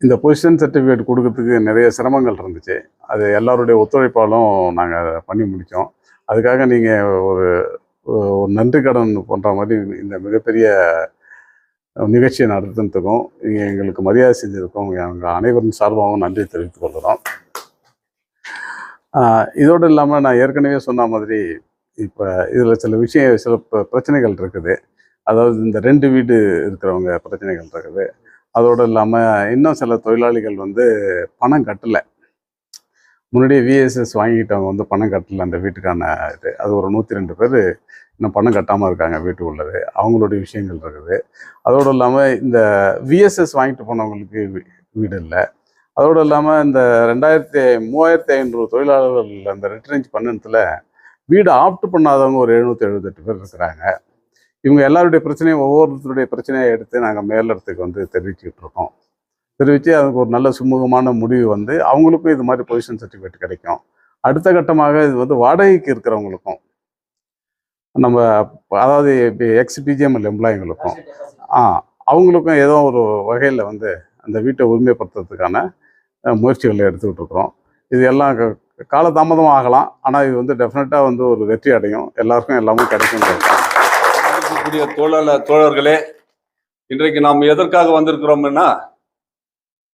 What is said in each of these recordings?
இந்த position certificate கொடுக்கறதுக்கு நிறைய சிரமங்கள் இருந்துச்சு. அது எல்லாருடைய ஒத்துழைப்பாலும் நாங்கள் பண்ணி முடித்தோம். அதுக்காக நீங்கள் ஒரு ஒரு நன்றி கடன் பண்ணுற மாதிரி இந்த மிகப்பெரிய நிகழ்ச்சியை நடத்துனதுக்கும் நீங்கள் எங்களுக்கு மரியாதை செஞ்சதுக்கும் எங்கள் அனைவரின் சார்பாகவும் நன்றி தெரிவித்துக் கொள்கிறோம். இதோடு இல்லாமல் நான் ஏற்கனவே சொன்ன மாதிரி இப்போ இதில் சில பிரச்சனைகள் இருக்குது. அதாவது இந்த 2 வீடு இருக்கிறவங்க பிரச்சனைகள் இருக்குது. அதோடு இல்லாமல் இன்னும் சில தொழிலாளிகள் பணம் கட்டலை. முன்னாடியே விஎஸ்எஸ் வாங்கிட்டவங்க பணம் கட்டலை அந்த வீட்டுக்கான இது. அது ஒரு 102 பேர் இன்னும் பணம் கட்டாமல் இருக்காங்க வீட்டு உள்ளது. அவங்களுடைய விஷயங்கள் இருக்குது. அதோடு இல்லாமல் இந்த விஎஸ்எஸ் வாங்கிட்டு போனவங்களுக்கு வீடு இல்லை. அதோடு இல்லாமல் இந்த 3500 தொழிலாளர்கள் அந்த ரிட்ரெஞ்ச் பண்ணத்தில் வீடு ஆப்ட் பண்ணாதவங்க ஒரு 778 பேர் இருக்கிறாங்க. இவங்க எல்லாருடைய பிரச்சனையும் ஒவ்வொருத்தருடைய பிரச்சனையை எடுத்து நாங்கள் மேலிடத்துக்கு தெரிவிச்சுக்கிட்டு இருக்கோம். தெரிவித்து அதுக்கு ஒரு நல்ல சுமூகமான முடிவு அவங்களுக்கும் இது மாதிரி பொசிஷன் சர்டிஃபிகேட் கிடைக்கும். அடுத்த கட்டமாக இது வாடகைக்கு இருக்கிறவங்களுக்கும் நம்ம அதாவது எக்ஸ்-பிஜிஎம்எல் எம்ப்ளாயிங்களுக்கும் அவங்களுக்கும் ஏதோ ஒரு வகையில் அந்த வீட்டை உரிமைப்படுத்துறதுக்கான முயற்சிகளை எடுத்துக்கிட்டு இருக்கிறோம். இது எல்லாம் காலதாமதம் ஆகலாம். ஆனால் இது டெஃபினட்டாக ஒரு வெற்றி அடையும். எல்லாருக்கும் எல்லாமே கிடைக்கும். தோழர்களே, இன்றைக்கு நாம் எதற்காக வந்திருக்கிறோம்னா,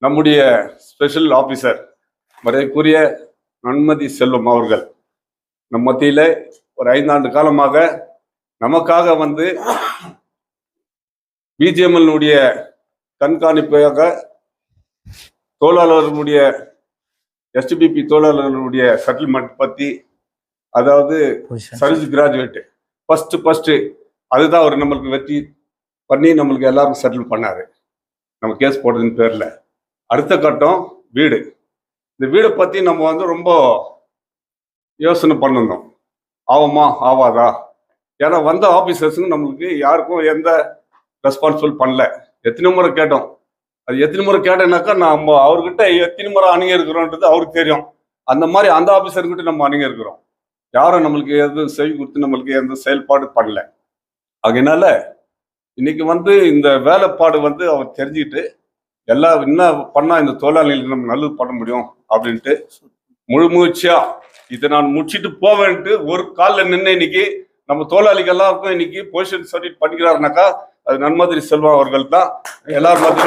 நம்முடைய ஸ்பெஷல் ஆபீசர் மரியாதைக்குரிய நன்மதி செல்வம் அவர்கள் நம் மத்தியில் ஒரு 5 ஆண்டு காலமாக நமக்காக பிஜிஎம்எல்னுடைய கண்காணிப்பாக தொழிலாளர்களுடைய எஸ்டிபிபி தொழிலாளர்களுடைய செட்டில்மெண்ட் பற்றி, அதாவது சர்வீஸ் கிராஜுவேட் ஃபர்ஸ்ட் அதுதான் அவர் நம்மளுக்கு வெற்றி பண்ணி நம்மளுக்கு எல்லாரும் செட்டில் பண்ணாரு, நம்ம கேஸ் போடுறதுன்னு பேர்ல. அடுத்த கட்டம் வீடு. இந்த வீடை பற்றி நம்ம ரொம்ப யோசனை பண்ணணும். ஆகுமா ஆவாதா? ஏன்னா ஆஃபீஸர்ஸுங்க நம்மளுக்கு யாருக்கும் எந்த ரெஸ்பான்சிபிள் பண்ணல. எத்தனை முறை கேட்டோம். அது எத்தனை முறை கேட்டேன்னாக்கா நம்ம அவர்கிட்ட எத்தனை முறை அணுகி இருக்கிறோன்றது அவருக்கு தெரியும். அந்த மாதிரி அந்த ஆஃபீஸர்கிட்ட நம்ம அணுகி இருக்கிறோம். யாரும் நம்மளுக்கு எதுவும் செவி கொடுத்து நம்மளுக்கு எந்த செயல்பாடு பண்ணல. அதனால இன்னைக்கு இந்த வேலைப்பாடு அவர் தெரிஞ்சுக்கிட்டு எல்லாம் என்ன பண்ணா இந்த தொழிலாளிகளுக்கு நம்ம நல்லது பண்ண முடியும் அப்படின்ட்டு முழு முயற்சியா இதை நான் முடிச்சுட்டு போவேன்ட்டு ஒரு காலில் நின்று இன்னைக்கு நம்ம தொழிலாளிகள் எல்லாருக்கும் இன்னைக்கு பொசிஷன் சர்டிஃபிகேட் பண்ணிக்கிறாருனாக்கா அது நன்மதி செல்வம் அவர்கள் தான். எல்லாரும்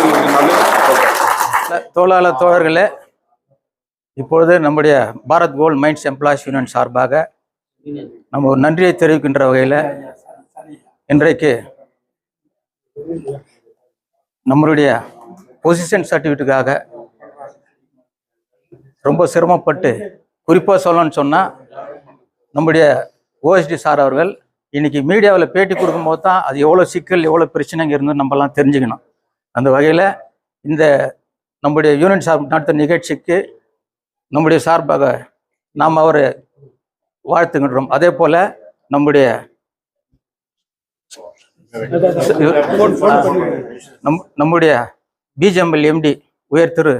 தொழிலாளர் தோழர்களே, இப்பொழுது நம்முடைய Bharat gold mines employees union சார்பாக நம்ம ஒரு நன்றியை தெரிவிக்கின்ற வகையில் இன்றைக்கு நம்மளுடைய பொசிஷன் சர்டிஃபிகேட்டுக்காக ரொம்ப சிரமப்பட்டு, குறிப்பாக சொல்லணும்னு சொன்னால் நம்முடைய ஓஎஸ்டி சார் அவர்கள் இன்னைக்கு மீடியாவில் பேட்டி கொடுக்கும்போது தான் அது எவ்வளோ சிக்கல் எவ்வளோ பிரச்சனைங்க இருந்து நம்மலாம் தெரிஞ்சுக்கணும். அந்த வகையில் இந்த நம்முடைய யூனியன் சார் நடத்த நிகழ்ச்சிக்கு நம்முடைய சார்பாக நாம் அவரை வாழ்த்துகின்றோம். அதே போல் நம்முடைய நம்முடைய பிஜிஎம்எல் எம்டி உயர் திரு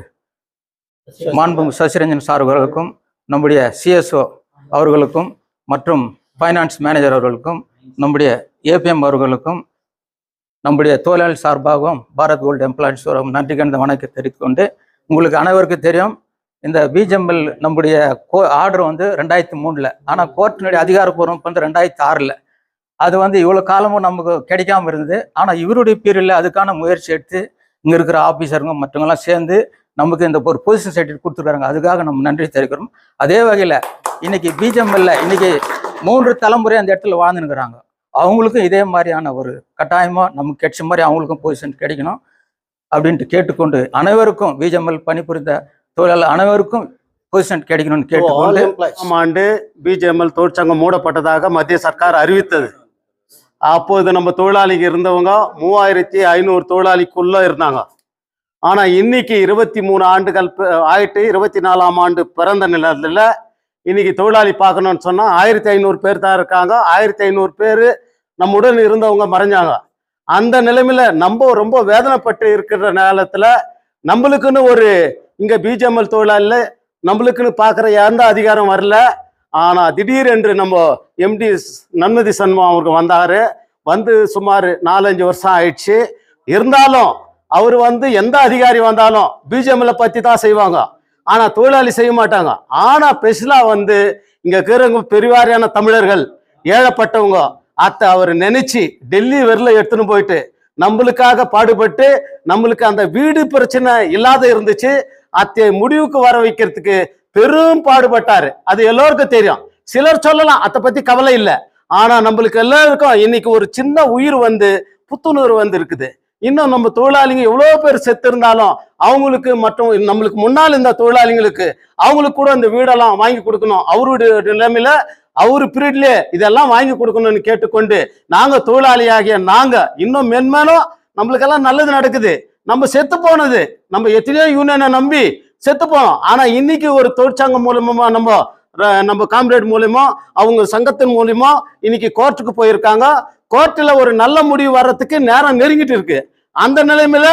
மாண்புமிகு சசிரஞ்சன் சார் அவர்களுக்கும், நம்முடைய சிஎஸ்ஓ அவர்களுக்கும், மற்றும் ஃபைனான்ஸ் மேனேஜர் அவர்களுக்கும், நம்முடைய ஏபிஎம் அவர்களுக்கும், நம்முடைய தொழிலாளி சார்பாகவும் பாரத் கோல்டு எம்ப்ளாயிஸ் நன்றி கண்ட வணக்கம் தெரிவித்துக் கொண்டு, உங்களுக்கு அனைவருக்கும் தெரியும் இந்த பிஜிஎம்எல் நம்முடைய ஆர்டர் 2003, ஆனால் கோர்ட்டினுடைய அதிகாரப்பூர்வம் 2006. அது இவ்வளோ காலமும் நமக்கு கிடைக்காம இருந்தது. ஆனால் இவருடைய பீரியடில் அதுக்கான முயற்சி எடுத்து இங்கே இருக்கிற ஆஃபீஸருங்க மற்றவங்கெல்லாம் சேர்ந்து நமக்கு இந்த ஒரு பொசிஷன் சர்டிஃபிகேட் கொடுத்துருக்காங்க. அதுக்காக நம்ம நன்றி தெரிவிக்கிறோம். அதே வகையில் இன்னைக்கு பிஜிஎம்எல்ல இன்னைக்கு 3 தலைமுறை அந்த இடத்துல வாழ்ந்துருக்கிறாங்க. அவங்களுக்கும் இதே மாதிரியான ஒரு கட்டாயமாக நமக்கு கிடைச்ச மாதிரி அவங்களுக்கும் பொசிஷன் கிடைக்கணும் அப்படின்ட்டு கேட்டுக்கொண்டு, அனைவருக்கும் பிஜிஎம்எல் பணிபுரிந்த தொழிலாளர் அனைவருக்கும் பொசிஷன் கிடைக்கணும்னு கேட்டுக்கொண்டு, ஆண்டு பிஜிஎம்எல் தொழிற்சங்கம் மூடப்பட்டதாக மத்திய சர்க்கார் அறிவித்தது. அப்போது நம்ம தொழிலாளிகள் இருந்தவங்க 3500 தொழிலாளிக்குள்ள இருந்தாங்க. ஆனா இன்னைக்கு 23 ஆண்டுகள் ஆயிட்டு 24ஆம் ஆண்டு பிறந்த நிலையில இன்னைக்கு தொழிலாளி பார்க்கணும்னு சொன்னா 1500 பேர் தான் இருக்காங்க. 1500 பேர் நம்முடன் இருந்தவங்க மறைஞ்சாங்க. அந்த நிலைமையில நம்ம ரொம்ப வேதனைப்பட்டு இருக்கிற நேரத்துல நம்மளுக்குன்னு ஒரு இங்க பிஜிஎம்எல் தொழிலாளில நம்மளுக்குன்னு பார்க்குற எந்த அதிகாரம் வரல. ஆனா திடீரென்று நம்ம எம்டி நன்மதி செல்வம் அவருக்கு வந்தாரு. சுமார் 4-5 வருஷம் ஆயிடுச்சு. இருந்தாலும் அவர் வந்து எந்த அதிகாரி வந்தாலும் பிஜிஎம்ல பத்தி தான் செய்வாங்க. ஆனா தொழிலாளி செய்ய மாட்டாங்க. ஆனா ஸ்பெஷலா வந்து இங்க இருக்கிறவங்க பெருவாரியான தமிழர்கள், ஏழப்பட்டவங்க அவர் நினைச்சு டெல்லி வரல எடுத்துன்னு போயிட்டு நம்மளுக்காக பாடுபட்டு நம்மளுக்கு அந்த வீடு பிரச்சனை இல்லாத இருந்துச்சு, அத்தை முடிவுக்கு வர வைக்கிறதுக்கு பெரும் பாடுபட்டாரு. அது எல்லோருக்கும் தெரியும். சிலர் சொல்லலாம் அதை பத்தி கவலை இல்லை. ஆனா நம்மளுக்கு எல்லாருக்கும் இன்னைக்கு ஒரு சின்ன உயிர் வந்து புத்துணர்வு வந்து இருக்குது. இன்னும் நம்ம தொழிலாளிங்க எவ்வளவு பேர் செத்து இருந்தாலும் அவங்களுக்கு மற்றும் நம்மளுக்கு முன்னால் இந்த தொழிலாளிங்களுக்கு அவங்களுக்கு கூட இந்த வீடெல்லாம் வாங்கி கொடுக்கணும். அவருடைய நிலைமையில அவரு பீரியட்லயே இதெல்லாம் வாங்கி கொடுக்கணும்னு கேட்டுக்கொண்டு நாங்க தொழிலாளியாகிய நாங்க இன்னும் மென்மேலும் நம்மளுக்கெல்லாம் நல்லது நடக்குது. நம்ம செத்து போனது நம்ம எத்தனையோ யூனியனை நம்பி செத்து போனோம். ஆனா இன்னைக்கு ஒரு தொழிற்சங்கம் மூலமா நம்ம காம்ரேட் மூலியமா அவங்க சங்கத்தின் மூலியமா இன்னைக்கு கோர்ட்டுக்கு போயிருக்காங்க. கோர்ட்டில் ஒரு நல்ல முடிவு வர்றதுக்கு நேரம் நெருங்கிட்டு இருக்கு. அந்த நிலைமையில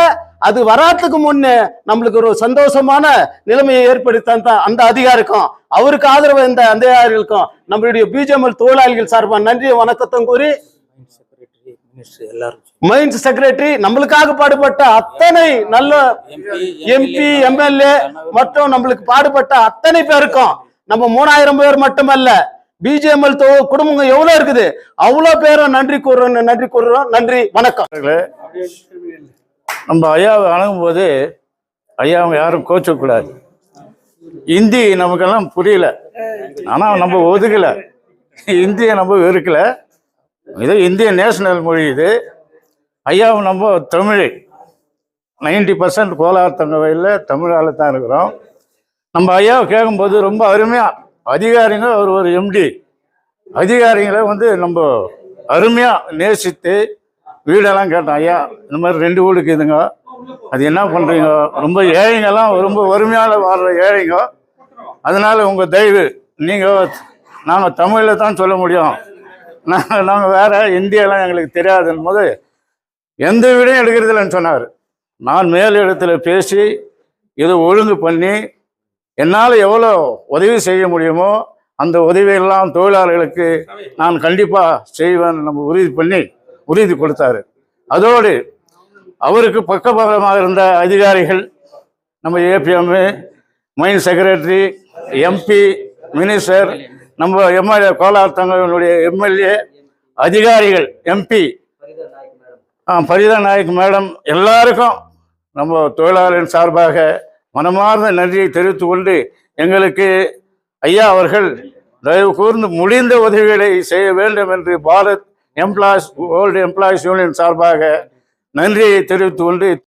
அது வராதுக்கு முன்னே நம்மளுக்கு ஒரு சந்தோஷமான நிலைமையை ஏற்படுத்த அந்த அதிகாரிக்கும் அவருக்கு ஆதரவு இந்த அதிகாரிகளுக்கும் நம்மளுடைய பிஜிஎம்எல் தொழிலாளிகள் சார்பாக நன்றி வணக்கத்தை கூறி, மைன்ஸ் செக்ரட்டரி நம்மளுக்காக பாடுபட்ட அத்தனை நல்ல எம்பி எம்எல்ஏ மற்றும் நம்மளுக்கு பாடுபட்ட அத்தனை பேருக்கும், நம்ம 3000 பேர் மட்டுமல்ல பிஜிஎம்எல் குடும்பங்க எவ்வளவு இருக்குது அவ்வளவு பேரும் நன்றி கூறுறோம். நன்றி வணக்கம். நம்ம ஐயாவை அணுகும் போது ஐயாவை யாரும் கோச்சக்கூடாது. இந்தி நமக்கெல்லாம் புரியல, ஆனால் நம்ம ஒதுக்கல. இந்தியை நம்ம வெறுக்கல. இது இந்திய நேஷனல் மொழி. இது ஐயாவை நம்ம தமிழ் 90% கோலார் தங்க வயலில் தமிழால் தான் இருக்கிறோம். நம்ம ஐயாவை கேட்கும்போது ரொம்ப அருமையாக அதிகாரிங்க ஒரு எம்டி அதிகாரிங்களை வந்து நம்ம அருமையாக நேசித்து வீடெல்லாம் கேட்டோம். ஐயா இந்த மாதிரி 2 வீடு இருக்குதுங்க, அது என்ன பண்ணுறீங்க? ரொம்ப ஏழைங்கெல்லாம் ரொம்ப வறுமையால் வாழ்கிற ஏழைங்க, அதனால் உங்கள் தயவு நாங்கள் தமிழில் தான் சொல்ல முடியும், நாங்கள் வேறு இந்தியெல்லாம் எங்களுக்கு தெரியாதுன்னு போது எந்த வீடையும் எடுக்கிறதில்லன்னு சொன்னார். நான் மேல் இடத்துல பேசி இதை ஒழுங்கு பண்ணி என்னால் எவ்வளோ உதவி செய்ய முடியுமோ அந்த உதவியெல்லாம் தொழிலாளர்களுக்கு நான் கண்டிப்பாக செய்வேன் நம்ம உறுதி கொடுத்தாரு. அதோடு அவருக்கு பக்கபலமாக இருந்த அதிகாரிகள், நம்ம ஏபிஎம், மைன் செக்ரட்டரி, எம்பி, மினிஸ்டர், நம்ம எம்எல்ஏ கோலார் தங்களுடைய எம்எல்ஏ அதிகாரிகள், எம்பி பரிதா நாயக் மேடம், எல்லாருக்கும் நம்ம தொழிலாளரின் சார்பாக மனமார்ந்த நன்றியை தெரிவித்துக் கொண்டு எங்களுக்கு ஐயா அவர்கள் தயவு கூர்ந்து முடிந்த உதவிகளை செய்ய வேண்டும் என்று Bharat employees world employees union சார்பாக நன்றியை தெரிவித்துக் கொண்டு